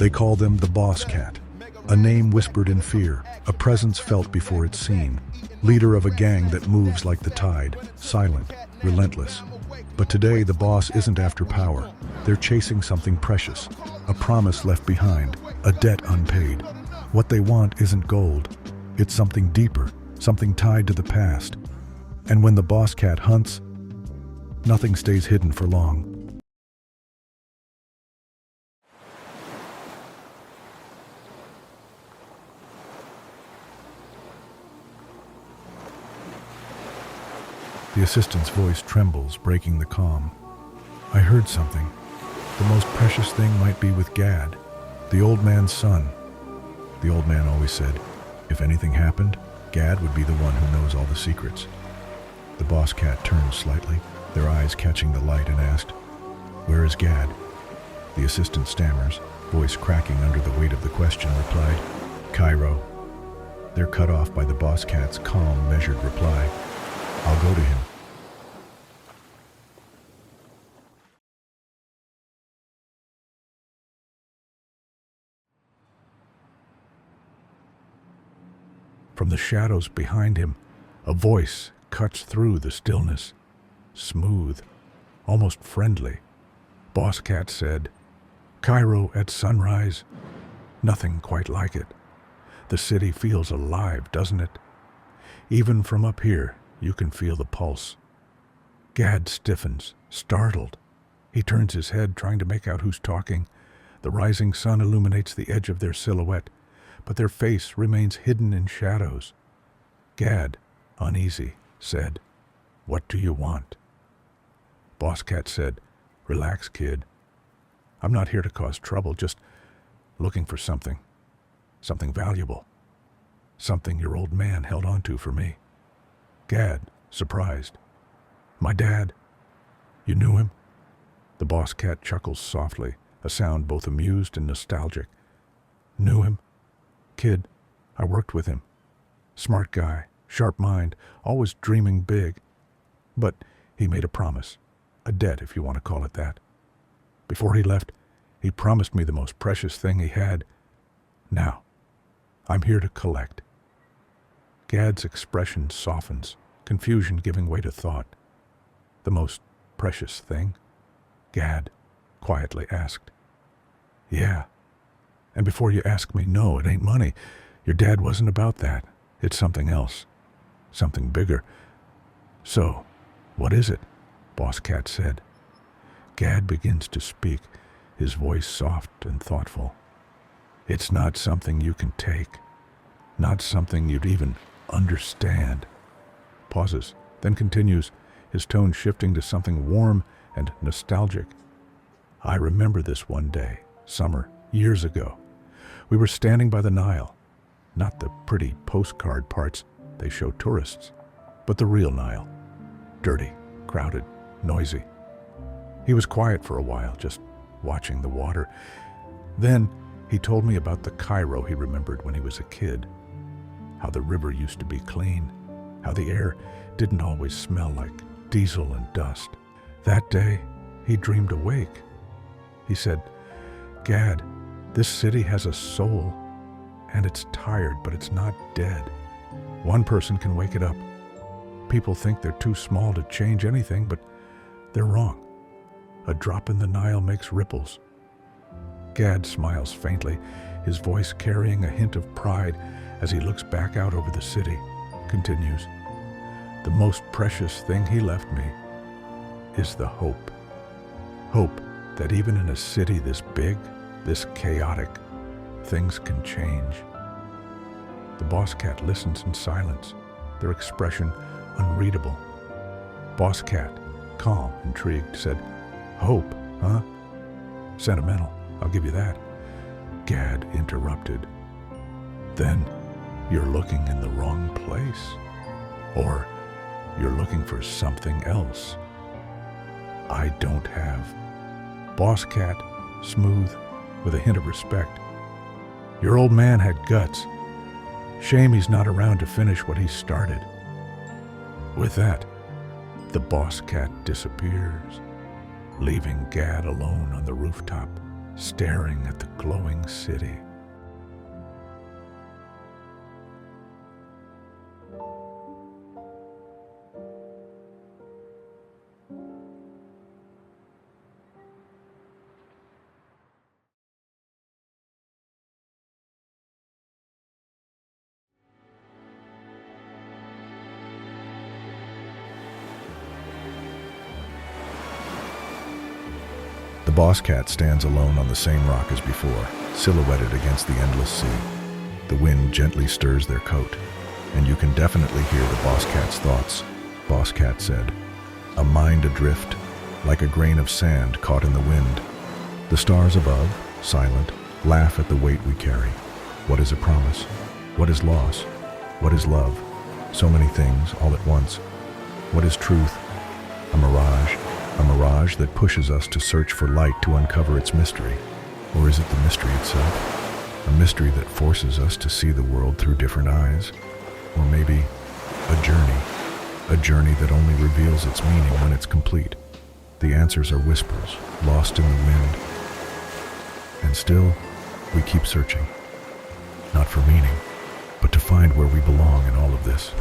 They call them the Boss Cat, a name whispered in fear, a presence felt before it's seen, leader of a gang that moves like the tide, silent, relentless. But today the boss isn't after power. They're chasing something precious, a promise left behind, a debt unpaid. What they want isn't gold. It's something deeper, something tied to the past. And when the Boss Cat hunts, nothing stays hidden for long. The assistant's voice trembles, breaking the calm. I heard something. The most precious thing might be with Gad, the old man's son. The old man always said, if anything happened, Gad would be the one who knows all the secrets. The Boss Cat turned slightly, their eyes catching the light, and asked, "Where is Gad?" The assistant stammers, voice cracking under the weight of the question, replied, "Cairo." They're cut off by the Boss Cat's calm, measured reply, "I'll go to him." From the shadows behind him, a voice cuts through the stillness. Smooth, almost friendly. Boss Cat said, "Cairo at sunrise. Nothing quite like it. The city feels alive, doesn't it? Even from up here, you can feel the pulse." Gad stiffens, startled. He turns his head, trying to make out who's talking. The rising sun illuminates the edge of their silhouette, but their face remains hidden in shadows. Gad, uneasy, said, "What do you want?" Boss Cat said, "Relax, kid. I'm not here to cause trouble, just looking for something valuable. Something your old man held on to for me." Gad, surprised, "My dad? You knew him?" The Boss Cat chuckles softly, a sound both amused and nostalgic. "Knew him? Kid, I worked with him. Smart guy, sharp mind, always dreaming big. But he made a promise, a debt if you want to call it that. Before he left, he promised me the most precious thing he had. Now, I'm here to collect." Gad's expression softens, confusion giving way to thought. "The most precious thing?" Gad quietly asked. "Yeah. And before you ask me, no, it ain't money. Your dad wasn't about that. It's something else. Something bigger." "So, what is it?" Boss Cat said. Gad begins to speak, his voice soft and thoughtful. "It's not something you can take. Not something you'd even understand." Pauses, then continues, his tone shifting to something warm and nostalgic. "I remember this one day, summer, years ago. We were standing by the Nile. Not the pretty postcard parts they show tourists, but the real Nile. Dirty, crowded, noisy. He was quiet for a while, just watching the water. Then he told me about the Cairo he remembered when he was a kid. How the river used to be clean. How the air didn't always smell like diesel and dust. That day, he dreamed awake. He said, 'Gad, this city has a soul, and it's tired, but it's not dead. One person can wake it up. People think they're too small to change anything, but they're wrong. A drop in the Nile makes ripples.'" Gad smiles faintly, his voice carrying a hint of pride as he looks back out over the city. Continues, "The most precious thing he left me is the hope. Hope that even in a city this big, this chaotic, things can change." The Boss Cat listens in silence, their expression unreadable. Boss Cat, calm, intrigued, said, "Hope, huh? Sentimental, I'll give you that." Gad interrupted, "Then you're looking in the wrong place. Or you're looking for something else I don't have." Boss Cat, smooth, with a hint of respect, "Your old man had guts. Shame he's not around to finish what he started." With that, the Boss Cat disappears, leaving Gad alone on the rooftop, staring at the glowing city. The boss cat stands alone on the same rock as before, silhouetted against the endless sea. The wind gently stirs their coat, and you can definitely hear the boss cat's thoughts. Boss cat said, "A mind adrift, like a grain of sand caught in the wind. The stars above, silent, laugh at the weight we carry. What is a promise? What is loss? What is love? So many things all at once. What is truth? A mirage that pushes us to search for light to uncover its mystery. Or is it the mystery itself? A mystery that forces us to see the world through different eyes? Or maybe a journey that only reveals its meaning when it's complete. The answers are whispers, lost in the wind. And still, we keep searching. Not for meaning, but to find where we belong in all of this."